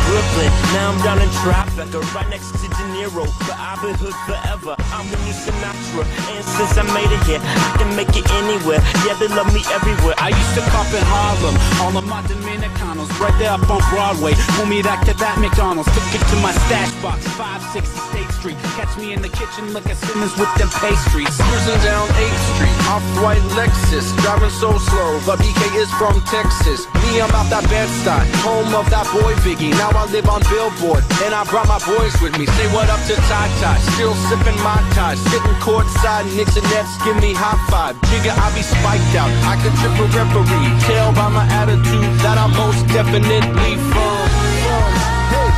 Brooklyn, now I'm down in Tribeca, right next to De Niro, but I've been hood forever. I'm the new Sinatra, and since I made it here, I can make it anywhere. Yeah, they love me everywhere. I used to cop in Harlem, all of my Dominicanos, right there up on Broadway. Pull me back to that McDonald's, took it to my stash box, 560 State Street. Catch me in the kitchen, look at Simmons with them pastries. Cruising down 8th Street, off-white Lexus, driving so slow, but BK is from Texas. Me, I'm out that Bed-Stuy, home of that boy Biggie. Now I live on Billboard, and I brought my boys with me. Say what up to Ty Ty, still sipping my ties, sitting courtside, Knicks and Nets give me high five. Jigga, I be spiked out, I could trip a referee. Tell by my attitude that I'm most definitely from. Hey.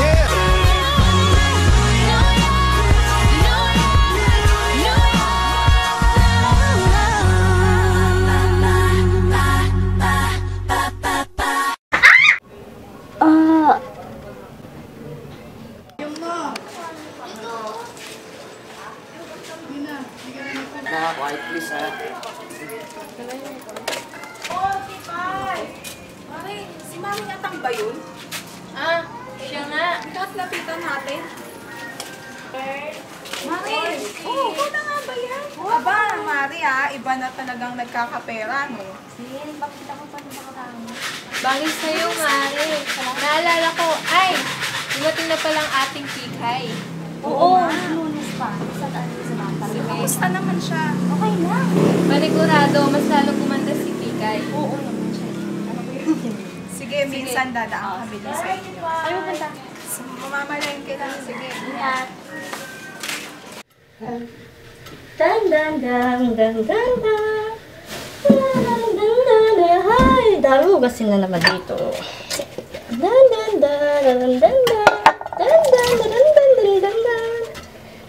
Yeah. Quiet please ha. Oh, Mari, si Mami Atang ba yun? Ah, siya nga. Lapitan natin. Mari, ikaw na nga ba yan? Aba, Mari iba na talagang nagkakapera, no? Sige, nagpakita ko pa ng nakaraan. Bangis sa'yo, Mari. Naalala ko, ay, dumating na palang ating Kikay. Oo, Lunes pa. Sa bata. Kamusta naman siya? Okay lang. Panigurado, mas lalong kumanda si Kikay. Oo naman siya. Ano ba yun? Sige, minsan dadaan kami din sa inyo. Ano punta? Mamamalengke lang. Sige. Ingat. Dan dan dan dan dan dan. Dan dan dan dan. Hay, dami mo gasin na naman dito. Dan dan dan dan dan dan. Dan dan dan dan dan dan dan.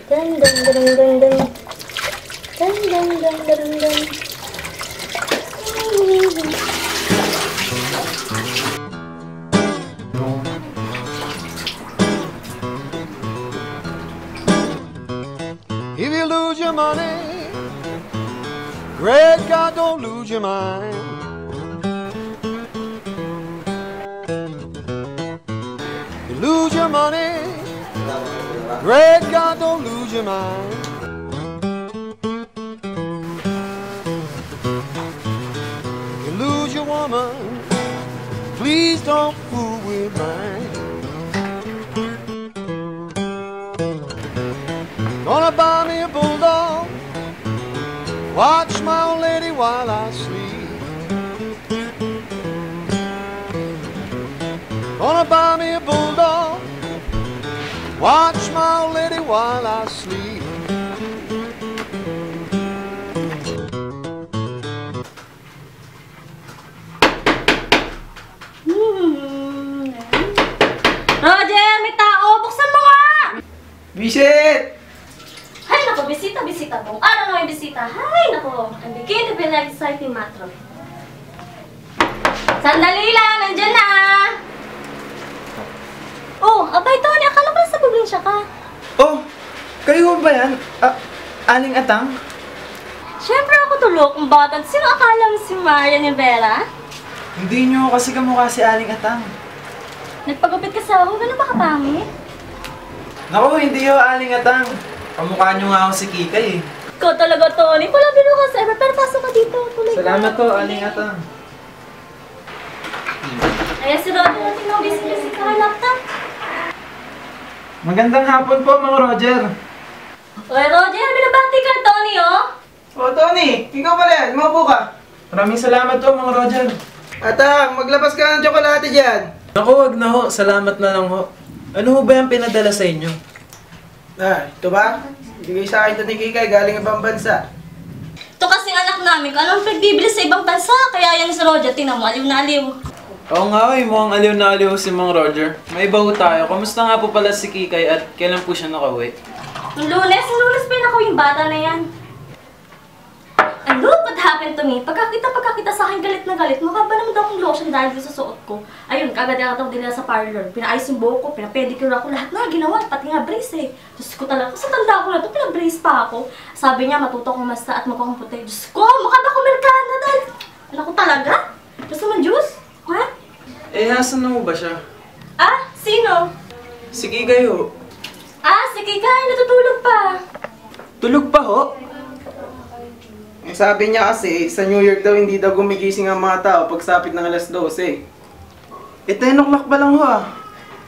Dan dan dan dan dan. Dan dan dan dan dan. If you lose your money, great God, don't lose your mind. You lose your money, great God, don't lose your mind. You lose your woman, please don't fool with mine. Gonna buy me a bulldog, watch my old lady while I sleep. Gonna buy me a bulldog, watch my old lady while I sleep. Roger, may tao! Buksan mo nga! Visit! Hay nako, bisita po. Ano na may bisita? Hay nako, ang bikini pinag-exciting matro. Sandali lang, nandyan na! Oh, abay Tony, akala ko sa probinsya ka. Oh, kayo ba yan? Aling Atang? Siyempre ako tulok, ang batang. Sino akala mo si Marian Rivera? Hindi nyo kasi kamukha si Aling Atang. Nagpagupit ka sa ako, ganun ba kapangit? Naku, hindi ho Aling Atang. Kamukha nyo nga ako si Kikay eh. Ikaw talaga, Tony. Palabi mo ka sa ever, pero pasok ka dito. Tuloy Salamat to, Aling Atang. Ayan si Roger, natin na busy ka ng laptop. Magandang hapon po, Mang Roger. Oy, Roger, binabati ka, Tony, oh. Oh, Tony, ikaw pala yan. Maupo ka. Maraming salamat to, Mang Roger. Atang, maglabas ka ng tsokolate dyan. Naku, wag na ho. Salamat na lang ho. Ano ho ba yung pinadala sa inyo? Ito ba? Bigay sa akin ito ni Kikay, galing ibang bansa. Ito kasing anak namin, anong pagbibili sa ibang bansa? Kaya yan si Roger, tingnan mo, aliw na aliw. Oo nga, mukhang aliw na aliw si Mang Roger. May iba ho tayo. Kamusta nga po pala si Kikay at kailan po siya nakauwi? Yung Lunes pa yun ako yung bata na yan. Ano? What happened to me? Pagkakita sa akin, galit na galit. Mukha ba naman daw akong lotion dahil sa suot ko? Ayun, kagad ako din sa parlor. Pinaayos yung buhok ko, pinapedicure ako, lahat na ginawa. Pati nga brace eh. Diyos ko talaga, sa tanda ko na ito, pinabrace pa ako. Sabi niya, matuto kong masta at magkakumputi. Diyos ko, mukha ba akong Amerikana dahil? Ano ko talaga? Gusto mo juice? Ha? Eh, asan na mo ba siya? Ah, sino? Sige kayo. Ah, sige kaya, natutulog pa. Tulog pa ho? Sabi niya kasi, sa New York daw hindi daw gumigising ang mga tao pagsapit ng alas 12. Eh, 10 o'clock pa lang ho ah.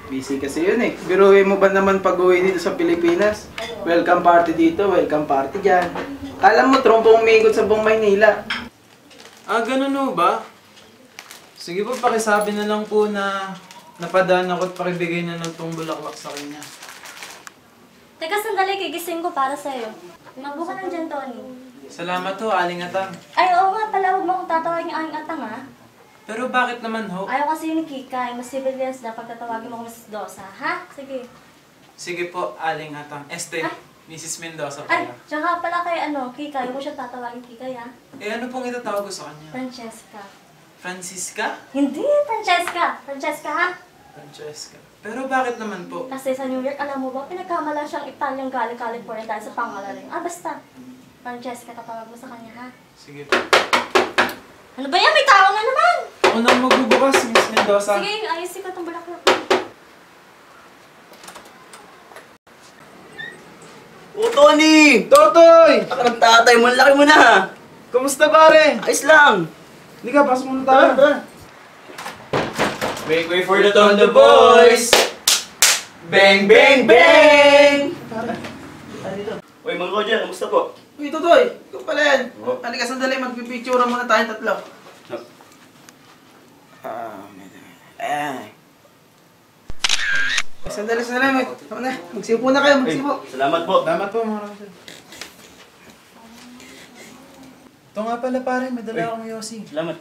Busy kasi yun eh. Biruin mo ba naman pag-uwi dito sa Pilipinas? Welcome party dito, welcome party dyan. Alam mo, trompong umiikot sa buong Maynila. Ah, ganun ho ba? Sige po, pakisabi na lang po na napadaan ako at pakibigay na lang tong bulaklak sa kanya. Teka, sandali, kigising ko para sa'yo. Magbuka ng dyan, Tony. Salamat ho, Aling Atang. Ay, oo nga pala, huwag mo akong tatawagin ang aling atang, ha? Pero bakit naman ho? Ayaw kasi yun ni Kika, mas civilians dapat tatawagin mo kung Mrs. Dosa, ha? Sige. Sige po, Aling Atang. Ay. Mrs. Mendoza Ay, pala. tsaka pala kay Kika, yung mo siya tatawagin Kika, ha? Eh, ano pong itatawag ko sa kanya? Francesca. Francisca? Hindi, Francesca. Francesca, ha? Francesca. Pero bakit naman po? Kasi sa New York, alam mo ba, pinagkamala siyang Italiang galing California dahil sa pangalaling. Ah, basta. Francesca, tatawag mo sa kanya, ha? Sige po. Ano ba yan? May tao na naman! Ako nang magbubukas, Miss Mendoza. Sige, ayusin ko itong bulaklak. Oh, Tony! Totoy! Ako ng tatay mo, ang laki mo na! Kumusta pare? Ayos lang! Hindi ka, pasok muna tayo. Tara! Make way for the Tondo Boys! Bang, bang, bang! Uy, Mang Roger, kamusta po? Uy, Totoy! Ikaw pala yan. Oh. Halika sandali, magpipicture muna tayong tatlo. Sandali. Magsipo na kayo, magsipo. Salamat po. Salamat po mga kapatid. Ito nga pala pare, may dala akong yosi. Salamat.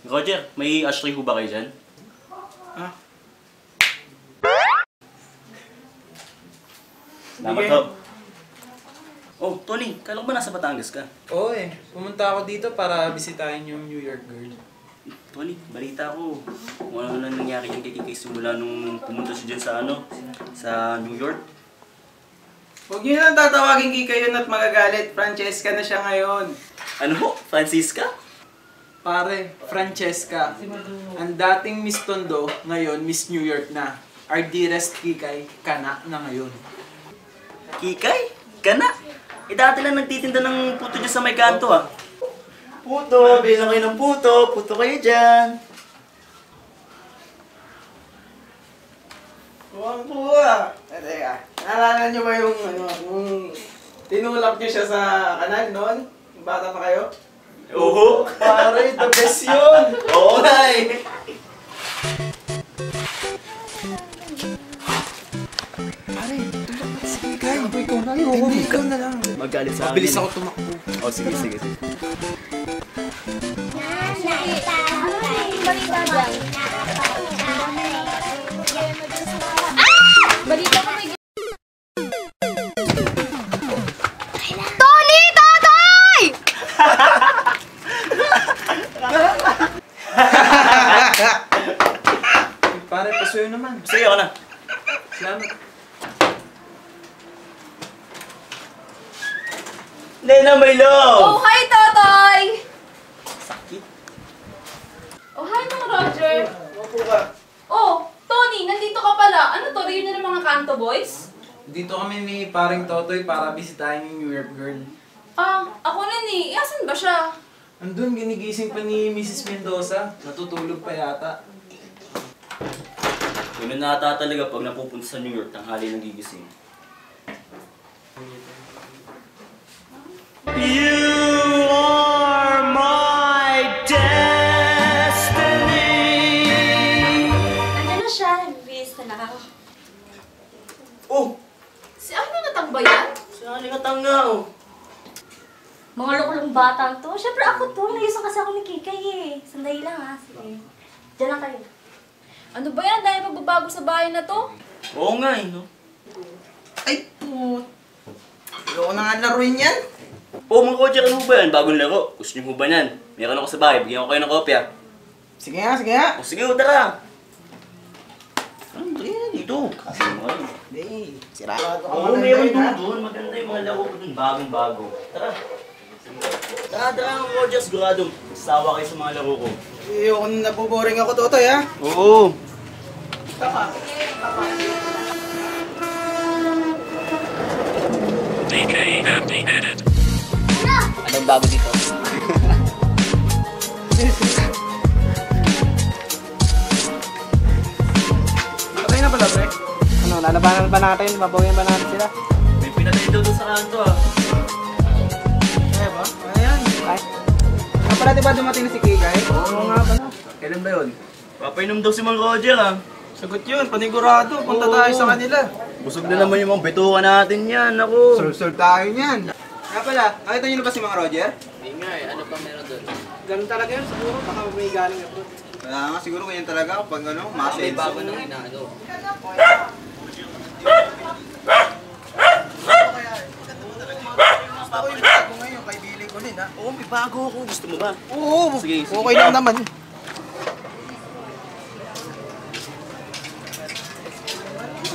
Roger, may ashtray ho ba kayo dyan? Ha? Salamat Sige. ho. Oh, Tony, kailan ba nasa Batangas ka? Oo eh, pumunta ako dito para bisitahin yung New York girl. Tony, balita ko. Kung ano na nangyari yung kay Kikay simula nung pumunta siya dyan sa New York. Huwag niyo na tatawagin Kika yun at magagalit. Francesca na siya ngayon. Ano ho? Francisca? Pare, Francesca, ang dating Miss Tondo, ngayon Miss New York na. Our dearest Kikay, kana na ngayon. Kikay? Kana? Eh dati lang nagtitinda ng puto dyan sa may kanto ah. Puto, bilang kayo ng puto. Puto kayo dyan. Kuwang-kuwa! Teka, naalala niyo ba yung tinulak niyo siya sa kanal noon? Yung bata pa kayo? Oo. Pare, the best yun! Oo nga eh. Pare, tulak na si Kikay. Ikaw na yun. Hindi, ikaw na lang. Magalit sa akin. Mabilis ako tumakbo. Oh, sige, sige. Balita dyan. Balita ko may... Pare, pasuyo naman. Sige, ako na. Salamat. Lena, my Oh, love! hi, Totoy! Sakit. Oh, hi, Mang Roger. Opo ka. Oh, Tony, nandito ka pala. Ano to, reunion ng mga Kanto Boys? Dito kami ni paring Totoy para bisitahin yung New York girl. Ah, ako na ni. Asan ba siya? Andun, ginigising pa ni Mrs. Mendoza. Natutulog pa yata. Yun na nata talaga pag napupunta sa New York, tanghali nagigising. You are my destiny. Ano na siya? Nagbibihis na lang. Oh, Si Aling Atang ba yan? saan ka tanga oh? Mga lukulong bata to. Siyempre ako to. Naiso kasi ako ni Kikay eh. Sandali lang ha. Sige. Diyan lang kayo. Ano ba yan? Dahil magbabago sa bahay na to? Oo nga eh, no? Ay, put. Ayoko na nga laruin yan. Oo, mga Roger, ano ba yan? Bagong laro. Gusto niyo ba yan? Meron ako sa bahay, bigyan ko kayo ng kopya. Sige nga, sige nga. O sige, tara. Ano yan? Ito. Kasi mo kayo. Hindi, sirado ka Oo, meron doon. Maganda yung mga laro ko doon. Bagong-bago. Tara. Tara, mga Roger. Sigurado. Sawa kayo sa mga laro ko. Ayoko na naboboring ako, Totoy, ha? Oo. Anong bago dito? Patay na pala, pre. Ano, lalabanan ba natin? Babawian ba natin sila? May pinatay daw doon sa kanto ah. Kaya ba? Ano yan? Ay. Nga pala, di ba dumating na si Kikay? Oo nga pala. Kailan ba yun? Papainom daw si Mang Roger ah. Sagot yun, panigurado. Punta tayo sa kanila. Busog na naman yung mga bituka natin yan. Ako. Sur tayo niyan. Nga pala, nakita niyo na ba si Mang Roger? Hindi nga eh. Ano pa meron doon? Ganun talaga yun, siguro. Baka may galing ito. Kaya nga, siguro ganyan talaga. Pag ano, May bago nang inaano. Gusto ko yung bago ngayon, kay Billy ko rin, ha? Oo, may bago ako. Gusto mo ba? Oo, Sige, sige. okay lang naman.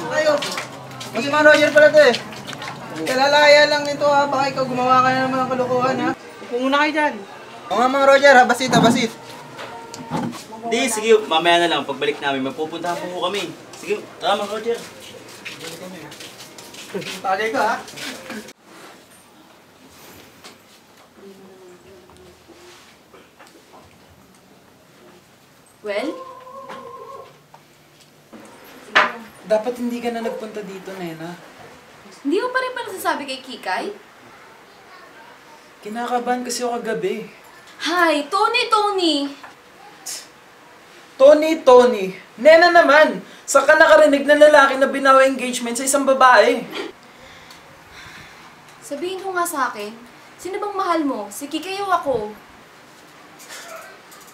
Tayo. Kasi Mang Roger pala to eh. Kalalaya lang nito ha, baka ikaw gumawa ka na naman ng kalokohan ha. Upo muna kayo dyan. Oo nga Mang Roger ha, basit ha, basit. Hindi, sige. Mamaya na lang. Pagbalik namin, magpupuntahan po kami. Sige, tara Mang Roger. Tagay ka ha. Well, Dapat hindi ka na nagpunta dito, Nena. hindi mo pa rin pala nasasabi kay Kikay? Kinakabahan kasi ako kagabi. Hi, Tony! Tony! Nena naman! Saan ka nakarinig na lalaki na binawa engagement sa isang babae? Sabihin mo nga sa akin, sino bang mahal mo? Si Kikay o ako?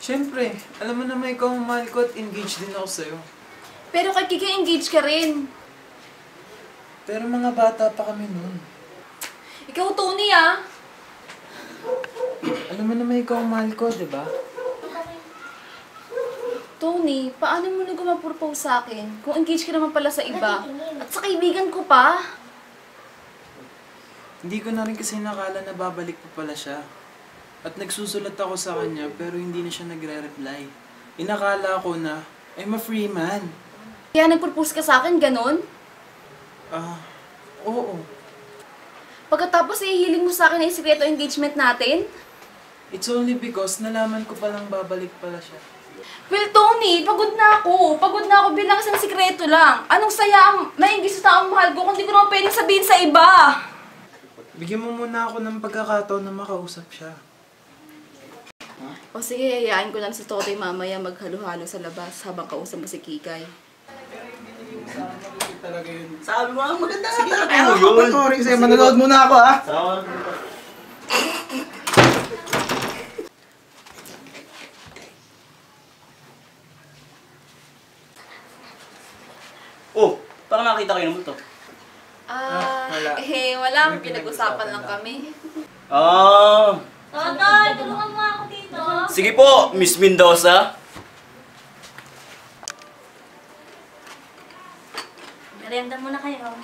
Siyempre, alam mo naman ikaw ang mahal ko at engaged din ako sa'yo. Pero kay Kikay engaged ka rin. Pero mga bata pa kami noon. Ikaw, Tony ah! Alam mo naman ikaw ang mahal ko, di ba? Tony, paano mo na gumapropose sa akin kung engaged ka naman pala sa iba? At sa kaibigan ko pa? Hindi ko na rin kasi nakala na babalik pa pala siya. At nagsusulat ako sa kanya pero hindi na siya nagre-reply. Inakala ko na, I'm a free man. Kaya nagpropose ka sa akin, ganon? Oo. Pagkatapos ihiling mo sa akin na yung sikreto engagement natin? It's only because nalaman ko palang babalik pala siya. Well, Tony, pagod na ako. Pagod na ako bilang isang sikreto lang. Anong saya ang mainggi sa taong mahal ko kung di ko naman pwedeng sabihin sa iba? Bigyan mo muna ako ng pagkakataon na makausap siya. O sige, yayain ko lang sa Totoy mamaya maghalo-halo sa labas habang kausap mo si Kikay. Talaga yun. Sabi mo, maganda Sige, nga ayaw tayo ko yun. panoorin kasi manonood muna ako ha. Sama. Oh, parang nakita kayo naman to. wala. Wala. Pinag-usapan lang kami. Ah, Totoy, tulungan mo ako dito. sige po, Miss Mendoza. Merienda muna kayo.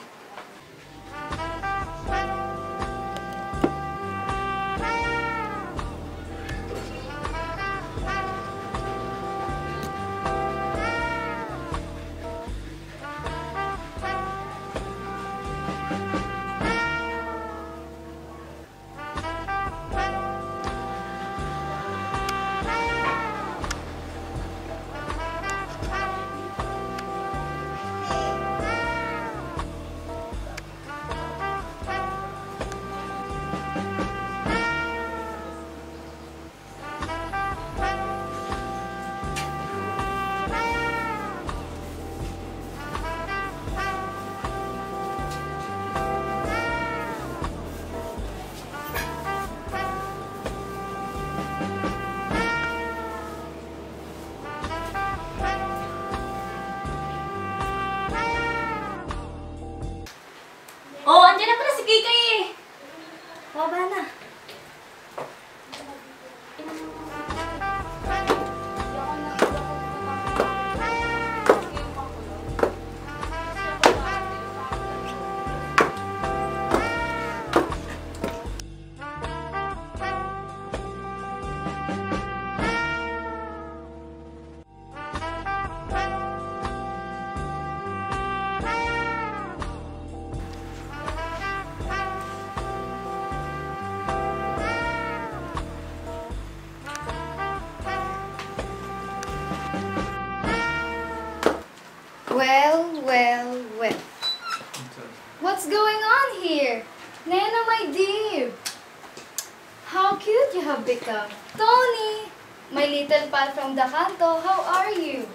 Kikay eh. Baba na. Well. What's going on here? Nena, my dear. How cute you have become. Tony, my little pal from the canto, how are you?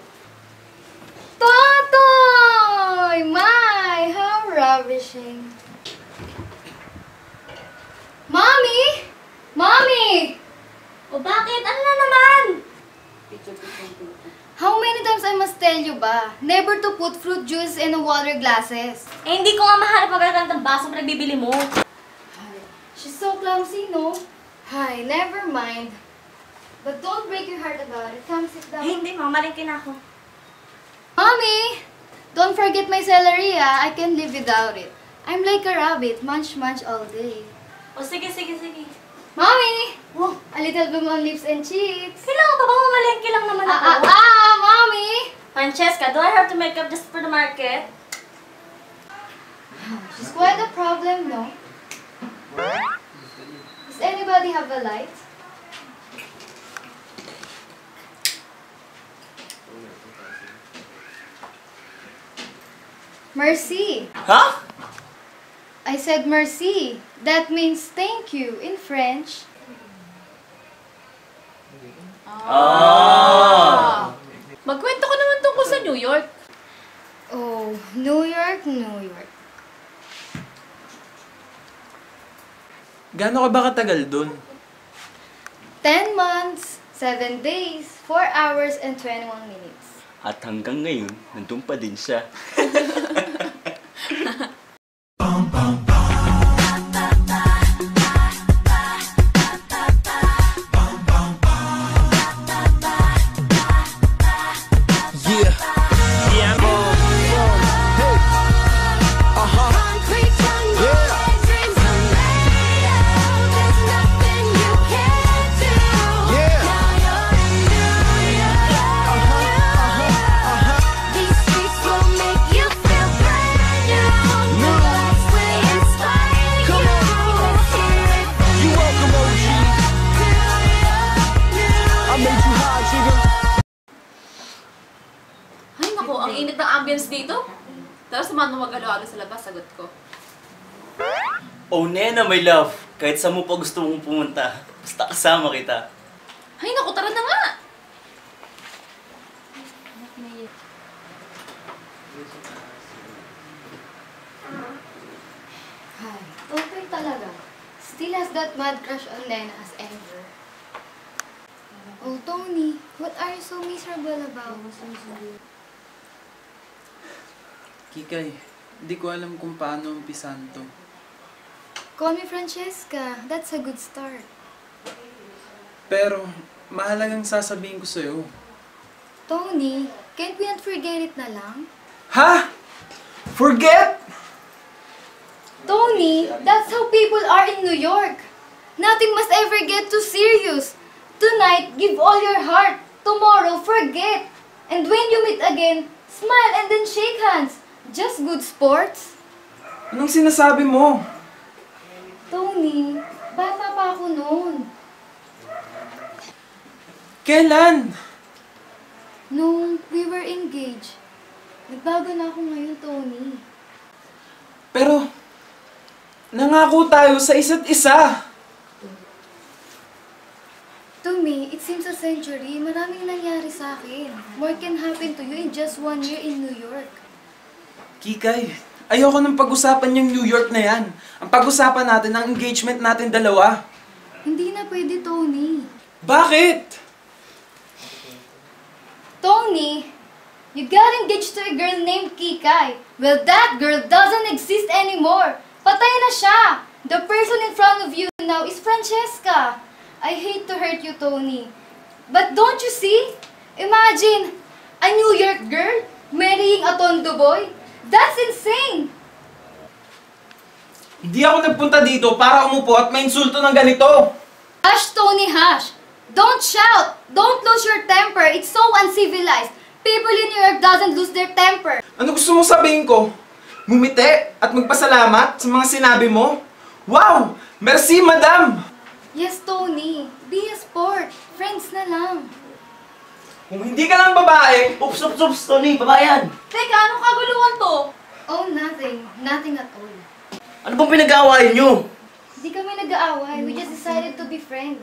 Totoy! My, how ravishing. Mommy! Mommy! O bakit? Ano na naman? How many times I must tell you ba? Never to put fruit juice in water glasses. Eh, hindi ko nga mahal pagkakan ng baso pinagbibili mo. She's so clumsy, no? Hi, never mind. But don't break your heart about it. Come sit down. Eh, hindi, mamalingkin ako. Mommy! Don't forget my celery, ah. I can't live without it. I'm like a rabbit, munch all day. O sige. Mommy! Oh, a little bit on lips and cheeks. Kailangan pa bang mamalingkin lang naman ako? Mommy! Francesca, do I have to make up just for the market? She's quite a problem, no? Does anybody have a light? Merci. Ha? I said merci. That means thank you in French. Magkwento ko naman tungkol sa New York. Oh, New York. Gaano ka ba katagal dun? 10 months, 7 days, 4 hours, and 21 minutes. At hanggang ngayon, nandun pa din siya. Ang init ng ambience dito. Tapos naman magalo-alo sa labas, sagot ko. Oh, Nena, my love. Kahit saan mo pa gusto mong pumunta, basta kasama kita. Ay, naku, tara na nga! Hi. Okay talaga. Still has that mad crush on Nena as ever. Oh, Tony, what are you so miserable about? Kikay, hindi ko alam kung paano umpisan to. Call me Francesca. That's a good start. Pero, mahalagang sasabihin ko sa'yo. Tony, can't we not forget it na lang? Ha? Forget? Tony, that's how people are in New York. Nothing must ever get too serious. Tonight, give all your heart. Tomorrow, forget. And when you meet again, smile and then shake hands. Just good sports. Anong sinasabi mo? Tony, bata pa ako noon. Kailan? Nung we were engaged. Nagbago na ako ngayon, Tony. Pero, nangako tayo sa isa't isa. To me, it seems a century. Maraming nangyari sa akin. More can happen to you in just 1 year in New York. Kikay, ayoko nang pag-usapan yung New York na yan. Ang pag-usapan natin ang engagement natin dalawa. Hindi na pwede, Tony. Bakit? Tony, you got engaged to a girl named Kikay. Well, that girl doesn't exist anymore. Patay na siya! The person in front of you now is Francesca. I hate to hurt you, Tony. But don't you see? Imagine, a New York girl marrying a Tondo boy? That's insane! Hindi ako nagpunta dito para umupo at mainsulto ng ganito. Hush, Tony, hush! Don't shout! Don't lose your temper! It's so uncivilized! People in New York doesn't lose their temper! Ano gusto mo sabihin ko? Ngumiti at magpasalamat sa mga sinabi mo? Wow! Merci, madam! Yes, Tony. Be a sport. Friends na lang. Kung hindi ka lang babae, Oops, Tony, babayan. Teka, anong kaguluhan to? Oh, nothing. Nothing at all. Ano bang pinag-aawayan nyo? Hindi kami nag-aaway. We just decided to be friends.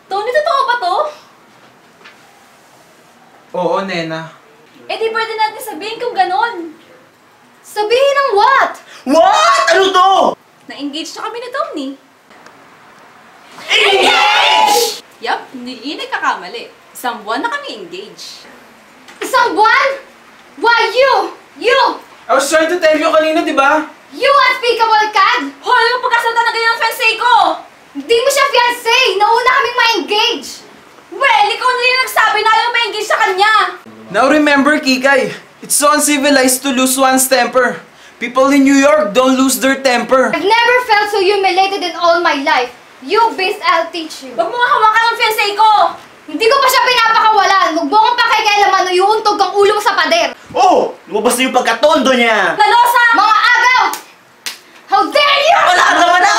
Tony, totoo ba to? oo, Nena. Eh di pwede natin sabihin kung ganon. Sabihin ng what? What? Ano to? Na-engage na kami ni Tony. Engage! Yup, hindi nagkakamali. Isang buwan na kami engaged. Isang buwan? Why you? You! I was trying to tell you kanina, di ba? You unspeakable cad! Hoy, yung pagkasalta na ganyan ang fiancé ko! Hindi mo siya fiancé! Nauna kaming ma-engage! Well, ikaw na yung nagsabi na ayaw ma-engage sa kanya! Now remember, Kikay, it's so uncivilized to lose one's temper. People in New York don't lose their temper. I've never felt so humiliated in all my life. You beast, I'll teach you. Huwag mo nga hawakan ang fiancé ko! Hindi ko pa siya pinapakawalan. Huwag mo kong pakikialaman o iuuntog ang ulo mo sa pader. Oh! Lumabas na yung pagkatondo niya! Lalosa! Mga agaw! How dare you! Wala naman na!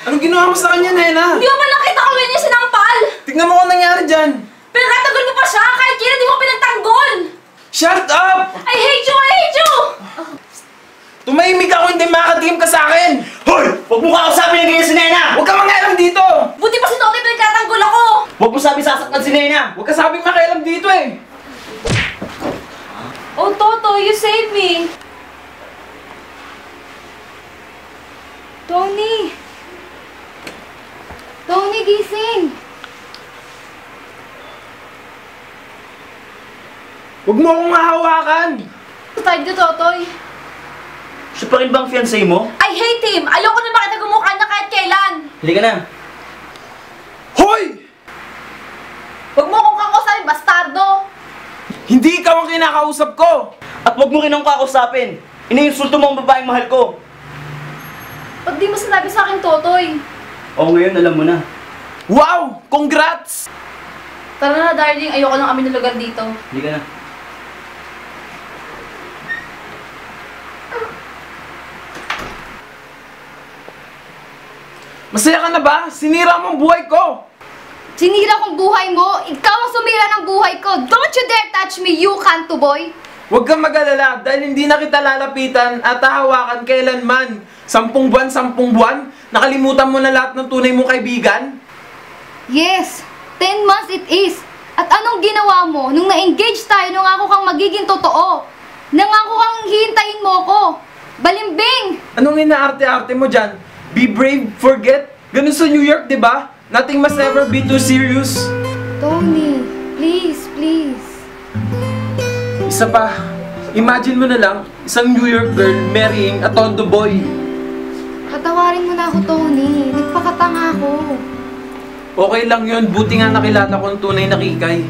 Anong ginawa mo sa kanya, Nena? Hindi mo ba nakita kung niya sinampal? Tignan mo kung nangyari dyan. Pinagtatanggol mo pa siya kahit kailan di mo pinagtanggol! Shut up! I hate you! I hate you! Tumahimik ako, hindi makakatingin ka sa akin! Hoy! Huwag mo kakausapin ng ganyan si Nena! Huwag ka mangialam dito! Buti pa si Tony pinagtatanggol ako! Huwag mo sabi sasaktan si Nena! Huwag ka sabing makialam dito eh! Oh, Toto, you saved me! Tony! Tony, gising! Huwag mo akong hahawakan! Side ko, Totoy. Siya pa rin bang fiancé mo? I hate him! Ayoko na makita gumukha niya kahit kailan! Halika na. Hoy! Huwag mo akong kakusapin, bastardo! Hindi ikaw ang kinakausap ko! At huwag mo rin akong kakausapin. Iniinsulto mo ang babaeng mahal ko. Ba't di mo sinabi sa akin, Totoy? Oo, ngayon alam mo na. Wow! Congrats! Tara na, darling. Ayoko nang amin ng lugar dito. Halika na. Masaya ka na ba? Sinira mo ang buhay ko! Sinira kong buhay mo! Ikaw ang sumira ng buhay ko! Don't you dare touch me, you kanto boy! Huwag kang mag-alala dahil hindi na kita lalapitan at hahawakan kailanman. 10 buwan, 10 buwan? Nakalimutan mo na lahat ng tunay mong kaibigan? Yes, 10 months it is. At anong ginawa mo nung na-engage tayo nung ako kang magiging totoo? Nangako kang hihintayin mo ko. Balimbing! Anong inaarte-arte mo dyan? Be brave, forget. Ganun sa New York, di ba? Nothing must ever be too serious. Tony, please, please. Isa pa, imagine mo na lang, isang New York girl marrying a Tondo boy. Patawarin mo na ako, Tony. Nagpakatanga ako. Okay lang yun, buti nga nakilala ko ang tunay na Kikay.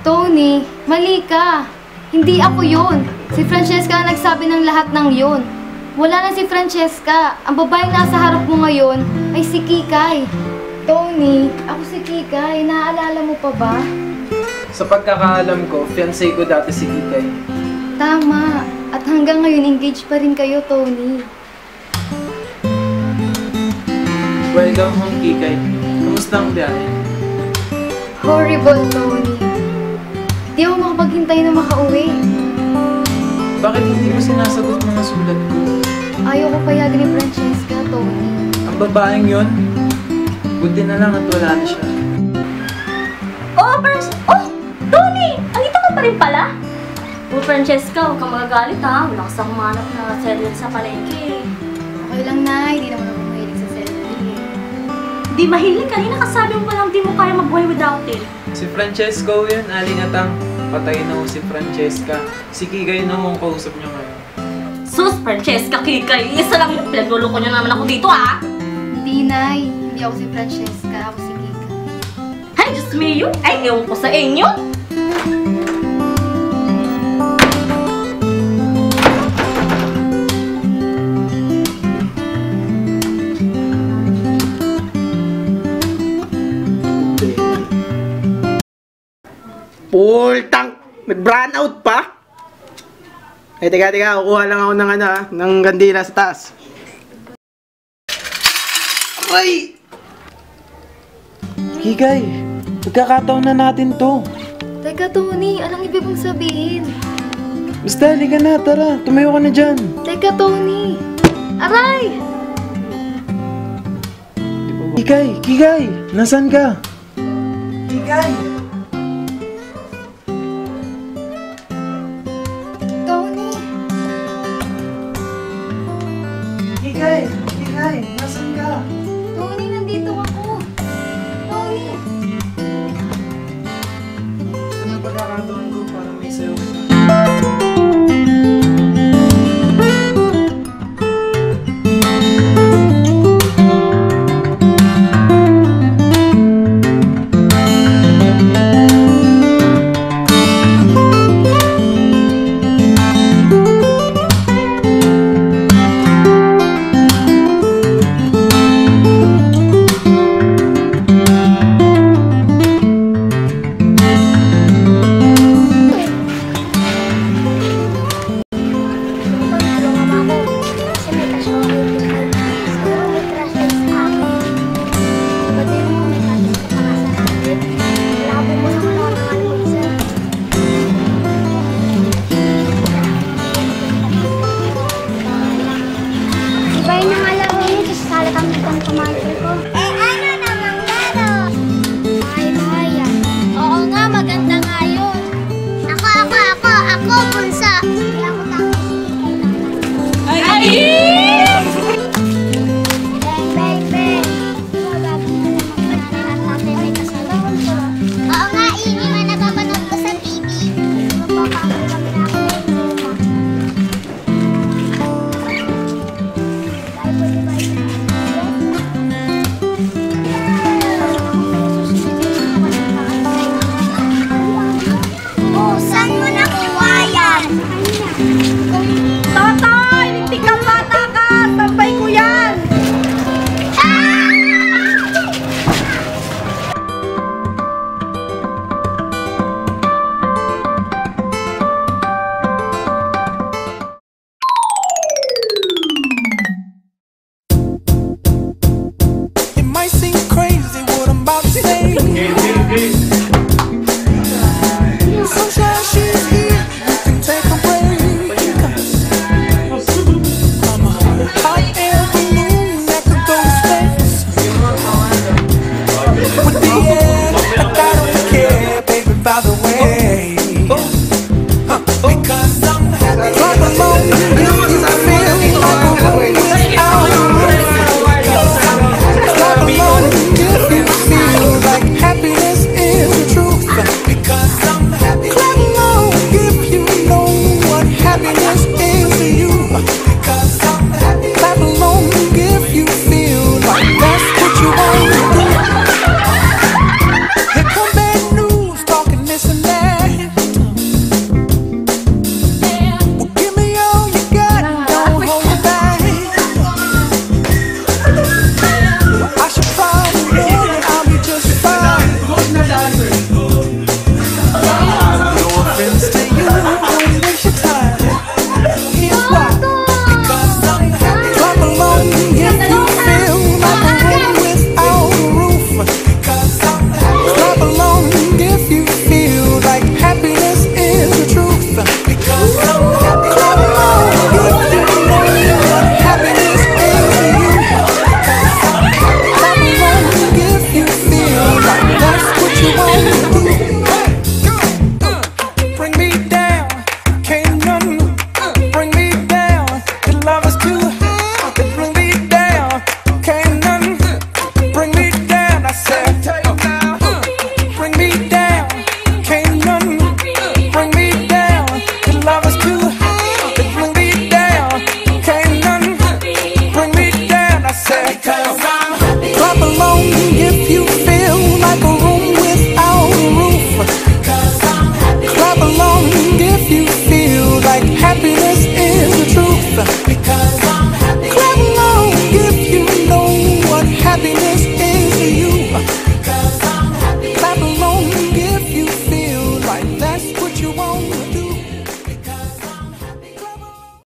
Tony, mali ka. Hindi ako yun. Si Francesca ang nagsabi ng lahat ng yun. Wala na si Francesca. Ang babaeng nasa harap mo ngayon ay si Kikay. Tony, ako si Kikay. Naaalala mo pa ba? Sa pagkakaalam ko, fiancé ko dati si Kikay. Tama. At hanggang ngayon, engaged pa rin kayo, Tony. Welcome home, Kikay. Kamusta ang biyahe? Horrible, Tony. Di ako makapaghintay na makauwi. Bakit hindi mo sinasagot mga sulat ko? Ayaw ko payagan ni Francesca, Tony. Ang babaeng yun, buti na lang at wala na siya. Oh, Tony! Andito ka pa rin pala? Oh, Francesca, huwag kang magagalit ha. Wala ka sa kumanap na seller sa palengke. Okay lang, Nay. Di naman ako mahilig sa celery. Di mahilig. Kanina kasabi mo palang di mo kaya mag-buhay without it. Si Francesco yun, aling atang. Patay na ho si Francesca. Si Kikay na ho ang kausap niya ngayon. Sus, Francesca, Kikay, isa lang yung pinagluloko niyo naman ako dito, ah! Hindi, Nay. Hindi ako si Francesca. Ako si Kika. Ay, Diyos mio! Ay, ewan ko sa inyo! Pultang! Nag-brand out pa? Eh, teka, kukuha lang ako ng ng gandila sa taas. Aray! Kikay, magkakataon na natin to. Teka, Tony. Anong ibig mong sabihin? Basta, halika na, tara. Tumayo ka na dyan. Teka, Tony. Aray! Kikay, nasan ka? Kikay! Tony! Kikay, nasan ka? Tony, nandito ako. Tony! Ano pagkakataon ko para may sayo kita? Oo nga, ini nga napapanood ko sa TV.